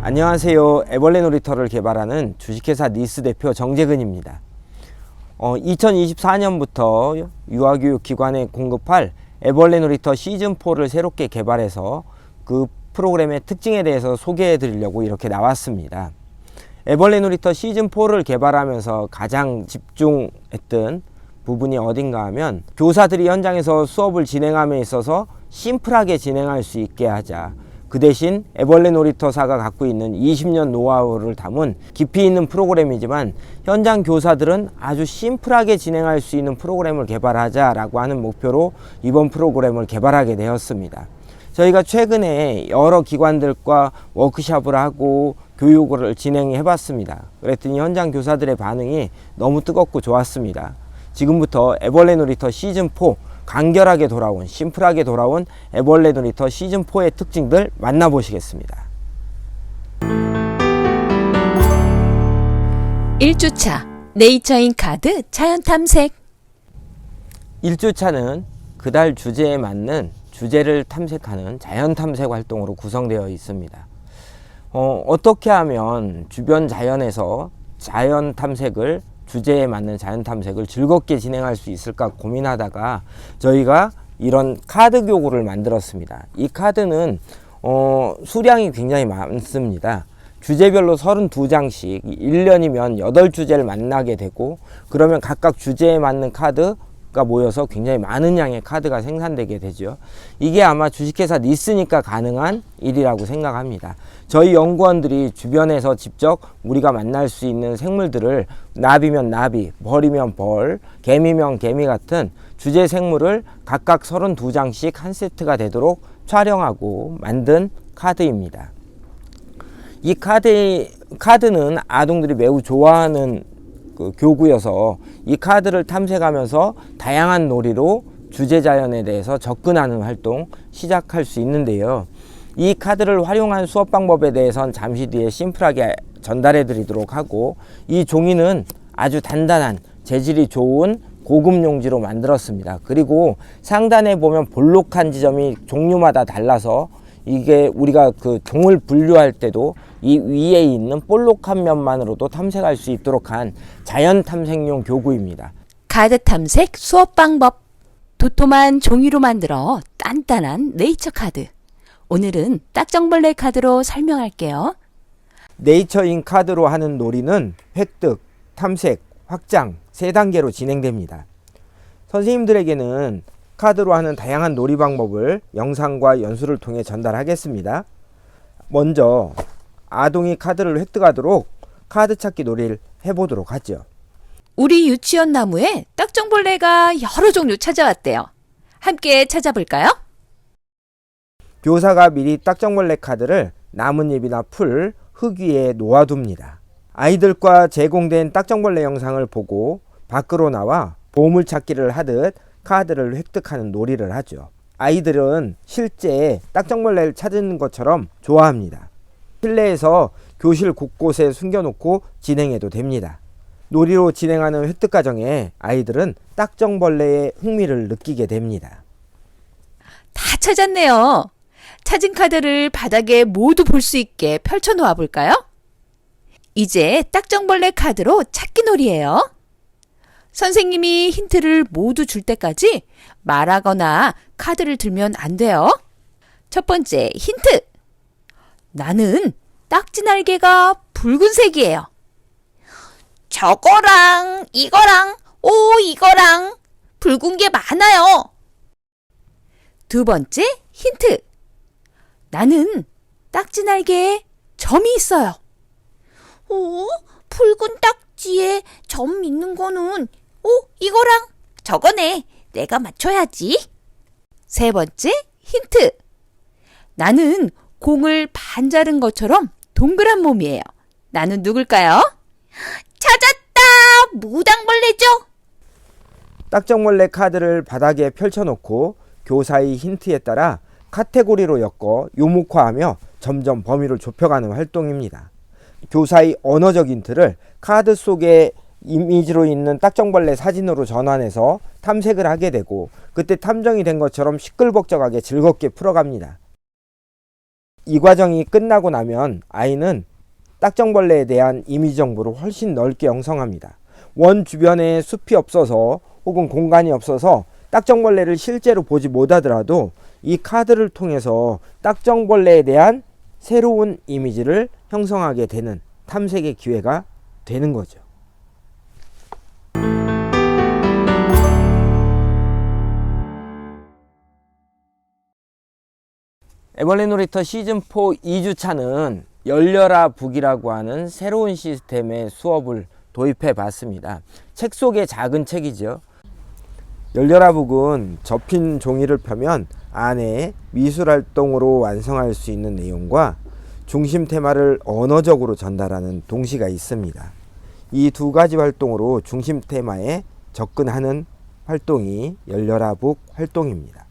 안녕하세요. 애벌레 놀이터를 개발하는 주식회사 니스 대표 정재근입니다. 2024년부터 유아교육기관에 공급할 애벌레 놀이터 시즌4를 새롭게 개발해서 그 프로그램의 특징에 대해서 소개해 드리려고 이렇게 나왔습니다. 애벌레 놀이터 시즌4를 개발하면서 가장 집중했던 부분이 어딘가 하면 교사들이 현장에서 수업을 진행함에 있어서 심플하게 진행할 수 있게 하자. 그 대신 애벌레 놀이터사가 갖고 있는 20년 노하우를 담은 깊이 있는 프로그램이지만 현장 교사들은 아주 심플하게 진행할 수 있는 프로그램을 개발하자라고 하는 목표로 이번 프로그램을 개발하게 되었습니다. 저희가 최근에 여러 기관들과 워크숍을 하고 교육을 진행해 봤습니다. 그랬더니 현장 교사들의 반응이 너무 뜨겁고 좋았습니다. 지금부터 애벌레 놀이터 시즌4 간결하게 돌아온, 심플하게 돌아온 애벌레 놀이터 시즌4의 특징들 만나보시겠습니다. 1주차 네이처인 카드 자연 탐색. 1주차는 그달 주제에 맞는 주제를 탐색하는 자연 탐색 활동으로 구성되어 있습니다. 어떻게 하면 주변 자연에서 자연 탐색을 주제에 맞는 자연 탐색을 즐겁게 진행할 수 있을까 고민하다가 저희가 이런 카드 교구를 만들었습니다. 이 카드는 수량이 굉장히 많습니다. 주제별로 32장씩 1년이면 8주제를 만나게 되고, 그러면 각각 주제에 맞는 카드가 모여서 굉장히 많은 양의 카드가 생산되게 되죠. 이게 아마 주식회사 니스니까 가능한 일이라고 생각합니다. 저희 연구원들이 주변에서 직접 우리가 만날 수 있는 생물들을 나비면 나비, 벌이면 벌, 개미면 개미 같은 주제 생물을 각각 32장씩 한 세트가 되도록 촬영하고 만든 카드입니다. 이 카드는 아동들이 매우 좋아하는 교구여서 이 카드를 탐색하면서 다양한 놀이로 주제 자연에 대해서 접근하는 활동 시작할 수 있는데요. 이 카드를 활용한 수업 방법에 대해서는 잠시 뒤에 심플하게 전달해 드리도록 하고, 이 종이는 아주 단단한 재질이 좋은 고급 용지로 만들었습니다. 그리고 상단에 보면 볼록한 지점이 종류마다 달라서 이게 우리가 그 종을 분류할 때도 이 위에 있는 볼록한 면만으로도 탐색할 수 있도록 한 자연 탐색용 교구입니다. 카드 탐색 수업 방법. 도톰한 종이로 만들어 단단한 네이처 카드. 오늘은 딱정벌레 카드로 설명할게요. 네이처인 카드로 하는 놀이는 획득, 탐색, 확장 3단계로 진행됩니다. 선생님들에게는 카드로 하는 다양한 놀이 방법을 영상과 연수를 통해 전달하겠습니다. 먼저 아동이 카드를 획득하도록 카드 찾기 놀이를 해보도록 하죠. 우리 유치원 나무에 딱정벌레가 여러 종류 찾아왔대요. 함께 찾아볼까요? 교사가 미리 딱정벌레 카드를 나뭇잎이나 풀, 흙 위에 놓아둡니다. 아이들과 제공된 딱정벌레 영상을 보고 밖으로 나와 보물찾기를 하듯 카드를 획득하는 놀이를 하죠. 아이들은 실제 딱정벌레를 찾는 것처럼 좋아합니다. 실내에서 교실 곳곳에 숨겨놓고 진행해도 됩니다. 놀이로 진행하는 획득 과정에 아이들은 딱정벌레의 흥미를 느끼게 됩니다. 다 찾았네요. 찾은 카드를 바닥에 모두 볼 수 있게 펼쳐 놓아 볼까요? 이제 딱정벌레 카드로 찾기 놀이예요. 선생님이 힌트를 모두 줄 때까지 말하거나 카드를 들면 안 돼요. 첫 번째 힌트. 나는 딱지 날개가 붉은색이에요. 저거랑 이거랑 이거랑 붉은 게 많아요. 두 번째 힌트. 나는 딱지 날개에 점이 있어요. 붉은 딱지에 점 있는 거는 이거랑 저거네. 내가 맞춰야지. 세 번째 힌트. 나는 공을 반자른 것처럼 동그란 몸이에요. 나는 누굴까요? 찾았다! 무당벌레죠? 딱정벌레 카드를 바닥에 펼쳐놓고 교사의 힌트에 따라 카테고리로 엮어 요목화하며 점점 범위를 좁혀가는 활동입니다. 교사의 언어적 힌트를 카드 속에 이미지로 있는 딱정벌레 사진으로 전환해서 탐색을 하게 되고, 그때 탐정이 된 것처럼 시끌벅적하게 즐겁게 풀어갑니다. 이 과정이 끝나고 나면 아이는 딱정벌레에 대한 이미지 정보를 훨씬 넓게 형성합니다. 원 주변에 숲이 없어서 혹은 공간이 없어서 딱정벌레를 실제로 보지 못하더라도 이 카드를 통해서 딱정벌레에 대한 새로운 이미지를 형성하게 되는 탐색의 기회가 되는 거죠. 애벌레 놀이터 시즌4 2주차는 열려라 북이라고 하는 새로운 시스템의 수업을 도입해 봤습니다. 책 속의 작은 책이죠. 열려라 북은 접힌 종이를 펴면 안에 미술활동으로 완성할 수 있는 내용과 중심 테마를 언어적으로 전달하는 동시가 있습니다. 이 두 가지 활동으로 중심 테마에 접근하는 활동이 열려라 북 활동입니다.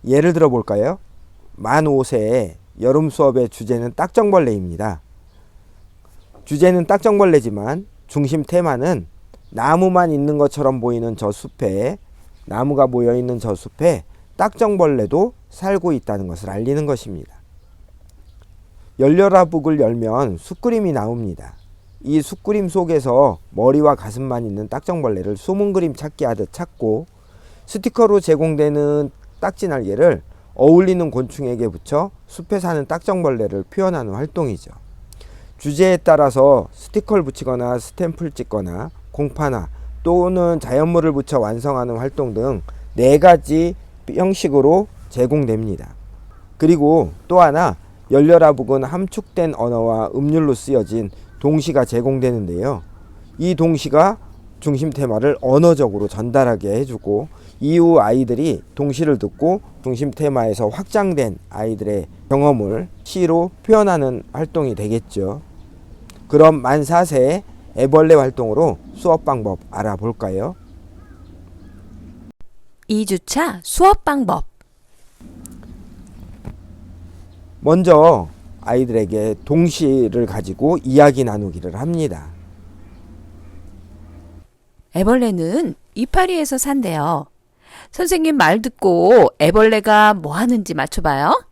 예를 들어 볼까요? 만 5세 여름 수업의 주제는 딱정벌레입니다. 주제는 딱정벌레지만 중심 테마는 나무만 있는 것처럼 보이는 저 숲에, 나무가 모여 있는 저 숲에 딱정벌레도 살고 있다는 것을 알리는 것입니다. 열려라 북을 열면 숲그림이 나옵니다. 이 숲그림 속에서 머리와 가슴만 있는 딱정벌레를 숨은 그림 찾기 하듯 찾고, 스티커로 제공되는 딱지 날개를 어울리는 곤충에게 붙여 숲에 사는 딱정벌레를 표현하는 활동이죠. 주제에 따라서 스티커를 붙이거나 스탬프를 찍거나 공파나 또는 자연물을 붙여 완성하는 활동 등 4가지 형식으로 제공됩니다. 그리고 또 하나, 열려라 북은 함축된 언어와 음률로 쓰여진 동시가 제공되는데요. 이 동시가 중심 테마를 언어적으로 전달하게 해주고, 이후 아이들이 동시를 듣고 중심 테마에서 확장된 아이들의 경험을 시로 표현하는 활동이 되겠죠. 그럼 만 4세 애벌레 활동으로 수업 방법 알아볼까요? 2주차 수업 방법. 먼저 아이들에게 동시를 가지고 이야기 나누기를 합니다. 애벌레는 이파리에서 산대요. 선생님 말 듣고 애벌레가 뭐 하는지 맞춰봐요.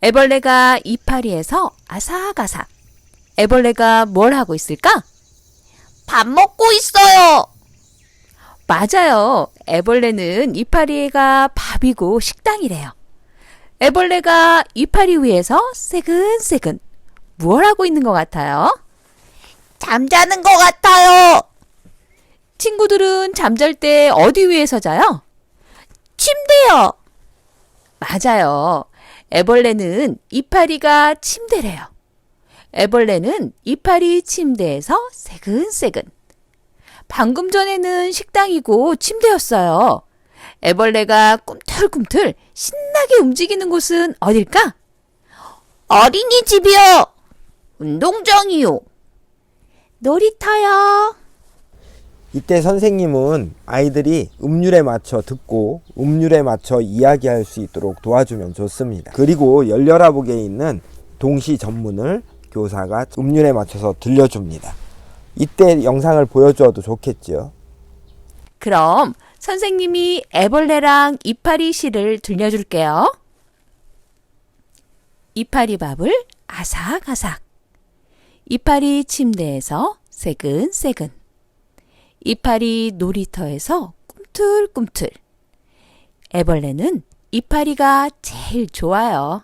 애벌레가 이파리에서 아삭아삭. 애벌레가 뭘 하고 있을까? 밥 먹고 있어요. 맞아요. 애벌레는 이파리가 밥이고 식당이래요. 애벌레가 이파리 위에서 새근새근 무얼 하고 있는 것 같아요? 잠자는 것 같아요. 친구들은 잠잘 때 어디 위에서 자요? 침대요. 맞아요. 애벌레는 이파리가 침대래요. 애벌레는 이파리 침대에서 새근새근. 방금 전에는 식당이고 침대였어요. 애벌레가 꿈틀꿈틀 신나게 움직이는 곳은 어딜까? 어린이집이요. 운동장이요. 놀이터요. 이때 선생님은 아이들이 음률에 맞춰 듣고 음률에 맞춰 이야기할 수 있도록 도와주면 좋습니다. 그리고 열려라 북에 있는 동시 전문을 교사가 음률에 맞춰서 들려줍니다. 이때 영상을 보여주어도 좋겠죠. 그럼 선생님이 애벌레랑 이파리 시를 들려줄게요. 이파리 밥을 아삭아삭. 이파리 침대에서 새근새근. 이파리 놀이터에서 꿈틀꿈틀. 애벌레는 이파리가 제일 좋아요.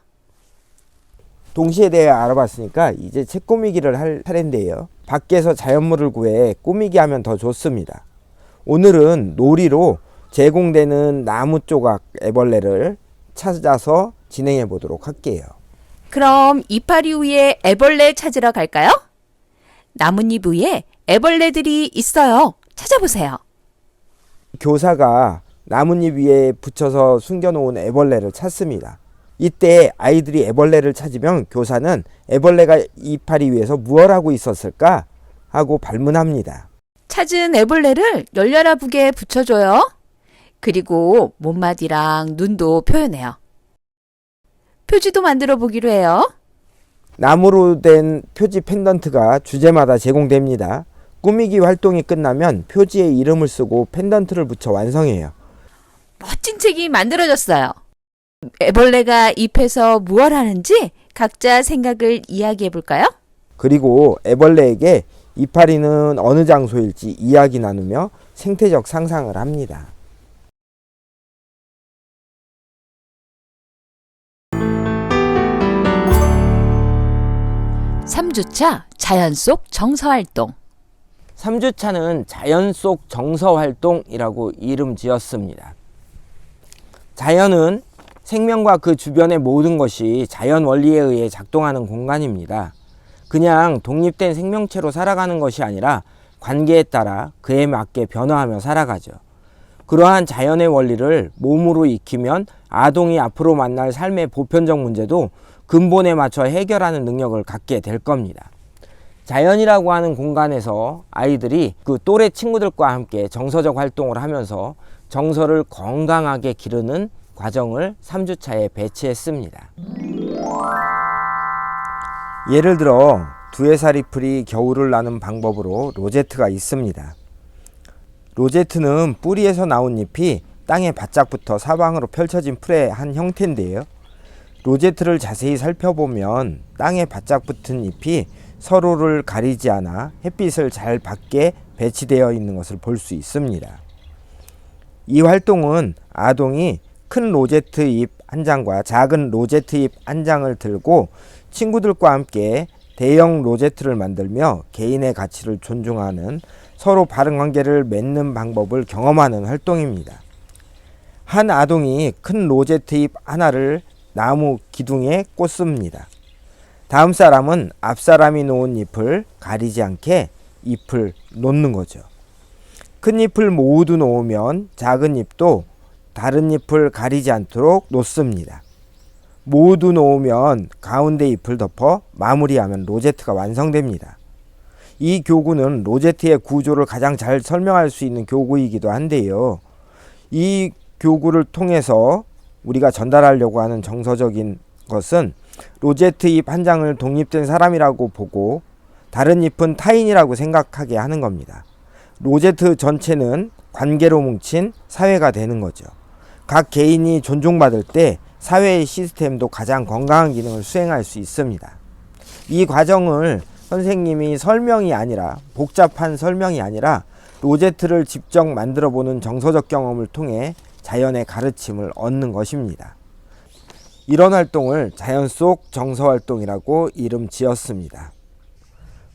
동시에 대해 알아봤으니까 이제 책 꾸미기를 할 차례인데요. 밖에서 자연물을 구해 꾸미기 하면 더 좋습니다. 오늘은 놀이로 제공되는 나무 조각 애벌레를 찾아서 진행해 보도록 할게요. 그럼 이파리 위에 애벌레 찾으러 갈까요? 나뭇잎 위에 애벌레들이 있어요. 찾아보세요. 교사가 나뭇잎 위에 붙여서 숨겨놓은 애벌레를 찾습니다. 이때 아이들이 애벌레를 찾으면 교사는 애벌레가 이파리 위에서 무얼 하고 있었을까 하고 발문합니다. 찾은 애벌레를 열려라 북에 붙여줘요. 그리고 몸마디랑 눈도 표현해요. 표지도 만들어 보기로 해요. 나무로 된 표지 펜던트가 주제마다 제공됩니다. 꾸미기 활동이 끝나면 표지에 이름을 쓰고 펜던트를 붙여 완성해요. 멋진 책이 만들어졌어요. 애벌레가 잎에서 무얼 하는지 각자 생각을 이야기해 볼까요? 그리고 애벌레에게 이파리는 어느 장소일지 이야기 나누며 생태적 상상을 합니다. 3주차 자연 속 정서활동. 3주차는 자연 속 정서활동이라고 이름 지었습니다. 자연은 생명과 그 주변의 모든 것이 자연 원리에 의해 작동하는 공간입니다. 그냥 독립된 생명체로 살아가는 것이 아니라 관계에 따라 그에 맞게 변화하며 살아가죠. 그러한 자연의 원리를 몸으로 익히면 아동이 앞으로 만날 삶의 보편적 문제도 근본에 맞춰 해결하는 능력을 갖게 될 겁니다. 자연이라고 하는 공간에서 아이들이 그 또래 친구들과 함께 정서적 활동을 하면서 정서를 건강하게 기르는 과정을 3주차에 배치했습니다. 예를 들어 두해살이풀이 겨울을 나는 방법으로 로제트가 있습니다. 로제트는 뿌리에서 나온 잎이 땅에 바짝붙어 사방으로 펼쳐진 풀의 한 형태인데요. 로제트를 자세히 살펴보면 땅에 바짝 붙은 잎이 서로를 가리지 않아 햇빛을 잘 받게 배치되어 있는 것을 볼 수 있습니다. 이 활동은 아동이 큰 로제트 잎 한 장과 작은 로제트 잎 한 장을 들고 친구들과 함께 대형 로제트를 만들며 개인의 가치를 존중하는 서로 바른 관계를 맺는 방법을 경험하는 활동입니다. 한 아동이 큰 로제트 잎 하나를 나무 기둥에 꽂습니다. 다음 사람은 앞 사람이 놓은 잎을 가리지 않게 잎을 놓는 거죠. 큰 잎을 모두 놓으면 작은 잎도 다른 잎을 가리지 않도록 놓습니다. 모두 놓으면 가운데 잎을 덮어 마무리하면 로제트가 완성됩니다. 이 교구는 로제트의 구조를 가장 잘 설명할 수 있는 교구이기도 한데요. 이 교구를 통해서 우리가 전달하려고 하는 정서적인 것은 로제트 잎 한 장을 독립된 사람이라고 보고 다른 잎은 타인이라고 생각하게 하는 겁니다. 로제트 전체는 관계로 뭉친 사회가 되는 거죠. 각 개인이 존중받을 때 사회의 시스템도 가장 건강한 기능을 수행할 수 있습니다. 이 과정을 선생님이 설명이 아니라 복잡한 설명이 아니라 로제트를 직접 만들어 보는 정서적 경험을 통해 자연의 가르침을 얻는 것입니다. 이런 활동을 자연 속 정서활동이라고 이름 지었습니다.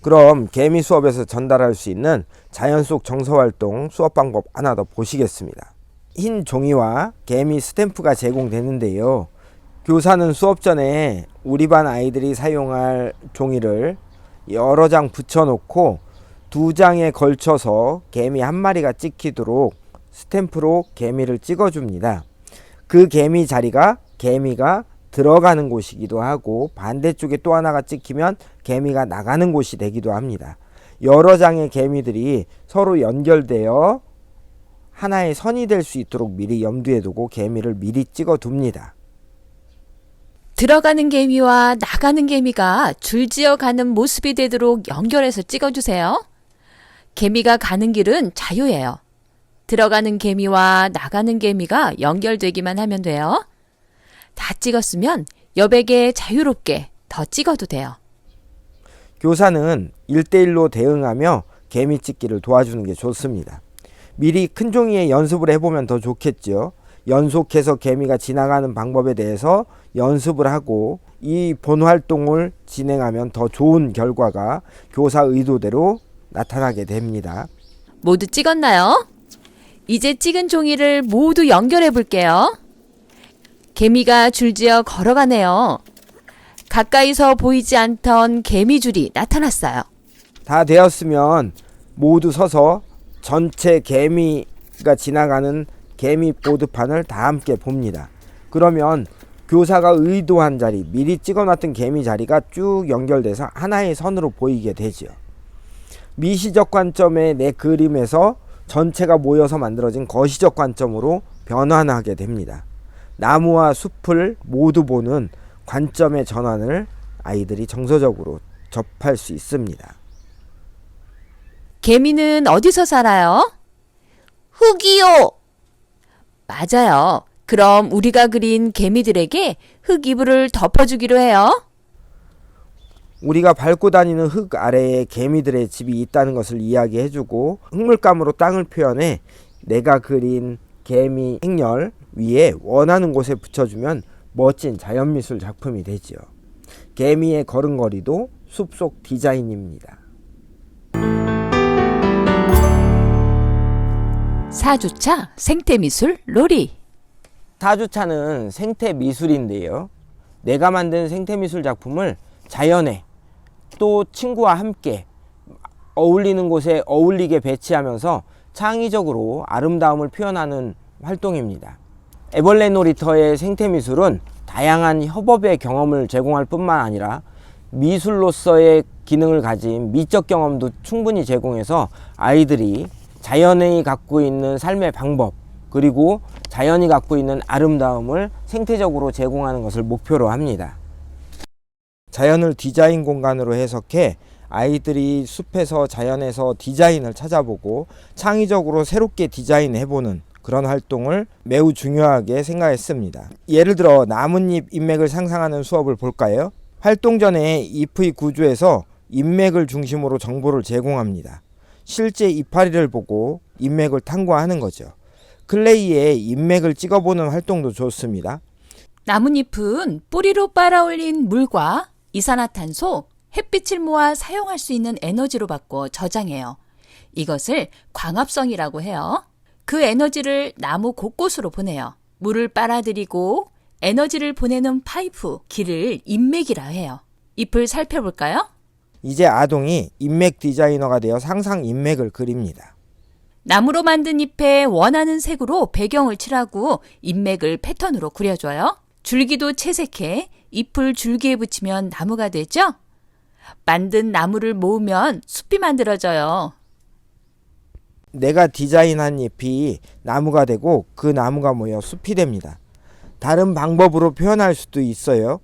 그럼 개미 수업에서 전달할 수 있는 자연 속 정서활동 수업 방법 하나 더 보시겠습니다. 흰 종이와 개미 스탬프가 제공되는데요. 교사는 수업 전에 우리 반 아이들이 사용할 종이를 여러 장 붙여놓고 2장에 걸쳐서 개미 한 마리가 찍히도록 스탬프로 개미를 찍어줍니다. 그 개미 자리가 개미가 들어가는 곳이기도 하고 반대쪽에 또 하나가 찍히면 개미가 나가는 곳이 되기도 합니다. 여러 장의 개미들이 서로 연결되어 하나의 선이 될 수 있도록 미리 염두에 두고 개미를 미리 찍어 둡니다. 들어가는 개미와 나가는 개미가 줄지어 가는 모습이 되도록 연결해서 찍어주세요. 개미가 가는 길은 자유예요. 들어가는 개미와 나가는 개미가 연결되기만 하면 돼요. 다 찍었으면 여백에 자유롭게 더 찍어도 돼요. 교사는 1대1로 대응하며 개미 찍기를 도와주는 게 좋습니다. 미리 큰 종이에 연습을 해보면 더 좋겠죠. 연속해서 개미가 지나가는 방법에 대해서 연습을 하고 이 본 활동을 진행하면 더 좋은 결과가 교사 의도대로 나타나게 됩니다. 모두 찍었나요? 이제 찍은 종이를 모두 연결해 볼게요. 개미가 줄지어 걸어가네요. 가까이서 보이지 않던 개미줄이 나타났어요. 다 되었으면 모두 서서 전체 개미가 지나가는 개미 보드판을 다 함께 봅니다. 그러면 교사가 의도한 자리, 미리 찍어놨던 개미 자리가 쭉 연결돼서 하나의 선으로 보이게 되죠. 미시적 관점의 내 그림에서 전체가 모여서 만들어진 거시적 관점으로 변환하게 됩니다. 나무와 숲을 모두 보는 관점의 전환을 아이들이 정서적으로 접할 수 있습니다. 개미는 어디서 살아요? 흙이요. 맞아요. 그럼 우리가 그린 개미들에게 흙 이불을 덮어주기로 해요. 우리가 밟고 다니는 흙 아래에 개미들의 집이 있다는 것을 이야기해주고 흙물감으로 땅을 표현해 내가 그린 개미 행렬 위에 원하는 곳에 붙여주면 멋진 자연미술 작품이 되지요. 개미의 걸음걸이도 숲속 디자인입니다. 4주차 생태미술 놀이. 4주차는 생태미술인데요. 내가 만든 생태미술 작품을 자연에 또 친구와 함께 어울리는 곳에 어울리게 배치하면서 창의적으로 아름다움을 표현하는 활동입니다. 애벌레 놀이터의 생태미술은 다양한 협업의 경험을 제공할 뿐만 아니라 미술로서의 기능을 가진 미적 경험도 충분히 제공해서 아이들이 자연이 갖고 있는 삶의 방법 그리고 자연이 갖고 있는 아름다움을 생태적으로 제공하는 것을 목표로 합니다. 자연을 디자인 공간으로 해석해 아이들이 숲에서 자연에서 디자인을 찾아보고 창의적으로 새롭게 디자인해보는 그런 활동을 매우 중요하게 생각했습니다. 예를 들어 나뭇잎 인맥을 상상하는 수업을 볼까요? 활동 전에 잎의 구조에서 인맥을 중심으로 정보를 제공합니다. 실제 이파리를 보고 인맥을 탐구하는 거죠. 클레이에 인맥을 찍어보는 활동도 좋습니다. 나뭇잎은 뿌리로 빨아올린 물과 이산화탄소, 햇빛을 모아 사용할 수 있는 에너지로 바꿔 저장해요. 이것을 광합성이라고 해요. 그 에너지를 나무 곳곳으로 보내요. 물을 빨아들이고 에너지를 보내는 파이프, 길을 인맥이라 해요. 잎을 살펴볼까요? 이제 아동이 인맥 디자이너가 되어 상상 인맥을 그립니다. 나무로 만든 잎에 원하는 색으로 배경을 칠하고 인맥을 패턴으로 그려줘요. 줄기도 채색해 잎을 줄기에 붙이면 나무가 되죠? 만든 나무를 모으면 숲이 만들어져요. 내가 디자인한 잎이 나무가 되고 그 나무가 모여 숲이 됩니다. 다른 방법으로 표현할 수도 있어요.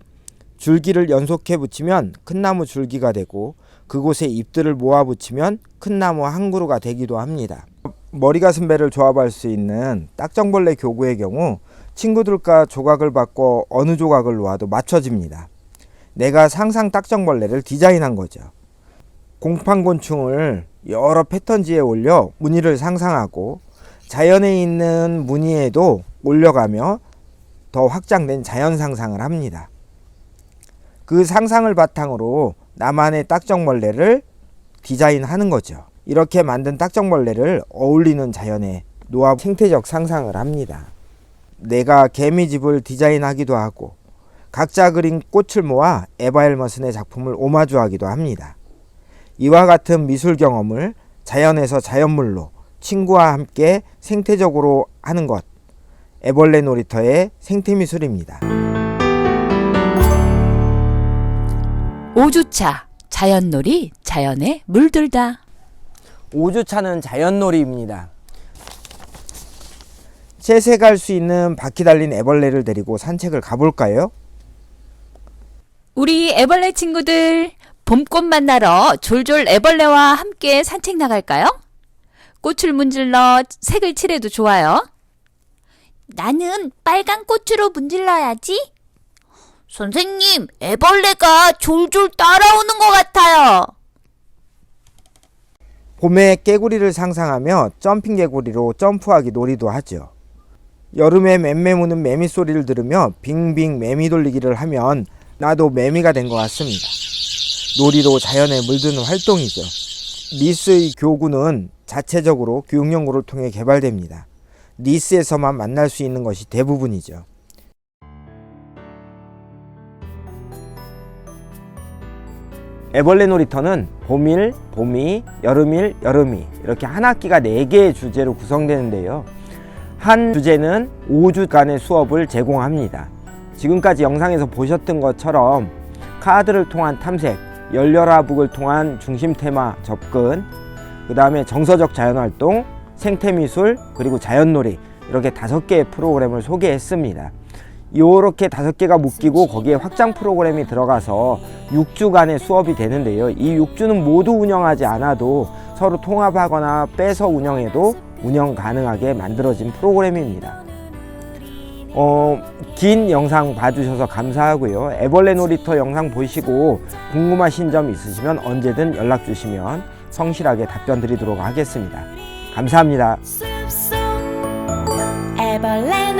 줄기를 연속해 붙이면 큰 나무 줄기가 되고 그곳에 잎들을 모아 붙이면 큰 나무 한 그루가 되기도 합니다. 머리 가슴 배를 조합할 수 있는 딱정벌레 교구의 경우 친구들과 조각을 바꿔 어느 조각을 놓아도 맞춰집니다. 내가 상상 딱정벌레를 디자인한 거죠. 공판곤충을 여러 패턴지에 올려 무늬를 상상하고 자연에 있는 무늬에도 올려가며 더 확장된 자연 상상을 합니다. 그 상상을 바탕으로 나만의 딱정벌레를 디자인하는 거죠. 이렇게 만든 딱정벌레를 어울리는 자연에 놓아 생태적 상상을 합니다. 내가 개미집을 디자인하기도 하고 각자 그린 꽃을 모아 에바 헬머슨의 작품을 오마주하기도 합니다. 이와 같은 미술 경험을 자연에서 자연물로 친구와 함께 생태적으로 하는 것, 애벌레 놀이터의 생태미술입니다. 5주차 자연놀이, 자연에 물들다. 5주차는 자연놀이입니다. 채색할 수 있는 바퀴 달린 애벌레를 데리고 산책을 가볼까요? 우리 애벌레 친구들, 봄꽃 만나러 졸졸 애벌레와 함께 산책 나갈까요? 꽃을 문질러 색을 칠해도 좋아요. 나는 빨간 꽃으로 문질러야지. 선생님, 애벌레가 졸졸 따라오는 것 같아요. 봄에 깨구리를 상상하며 점핑 개구리로 점프하기 놀이도 하죠. 여름에 맴매 무는 매미 소리를 들으며 빙빙 매미 돌리기를 하면 나도 매미가 된 것 같습니다. 놀이로 자연에 물드는 활동이죠. 니스의 교구는 자체적으로 교육 연구를 통해 개발됩니다. 니스에서만 만날 수 있는 것이 대부분이죠. 애벌레 놀이터는 봄일, 봄이, 여름일, 여름이 이렇게 한 학기가 4개의 주제로 구성되는데요. 한 주제는 5주간의 수업을 제공합니다. 지금까지 영상에서 보셨던 것처럼 카드를 통한 탐색, 열려라 북을 통한 중심 테마 접근, 그 다음에 정서적 자연활동, 생태미술, 그리고 자연놀이 이렇게 5개의 프로그램을 소개했습니다. 이렇게 5개가 묶이고 거기에 확장 프로그램이 들어가서 6주간의 수업이 되는데요. 이 6주는 모두 운영하지 않아도 서로 통합하거나 빼서 운영해도 운영 가능하게 만들어진 프로그램입니다. 긴 영상 봐주셔서 감사하고요. 애벌레 놀이터 영상 보시고 궁금하신 점 있으시면 언제든 연락 주시면 성실하게 답변 드리도록 하겠습니다. 감사합니다. 애벌레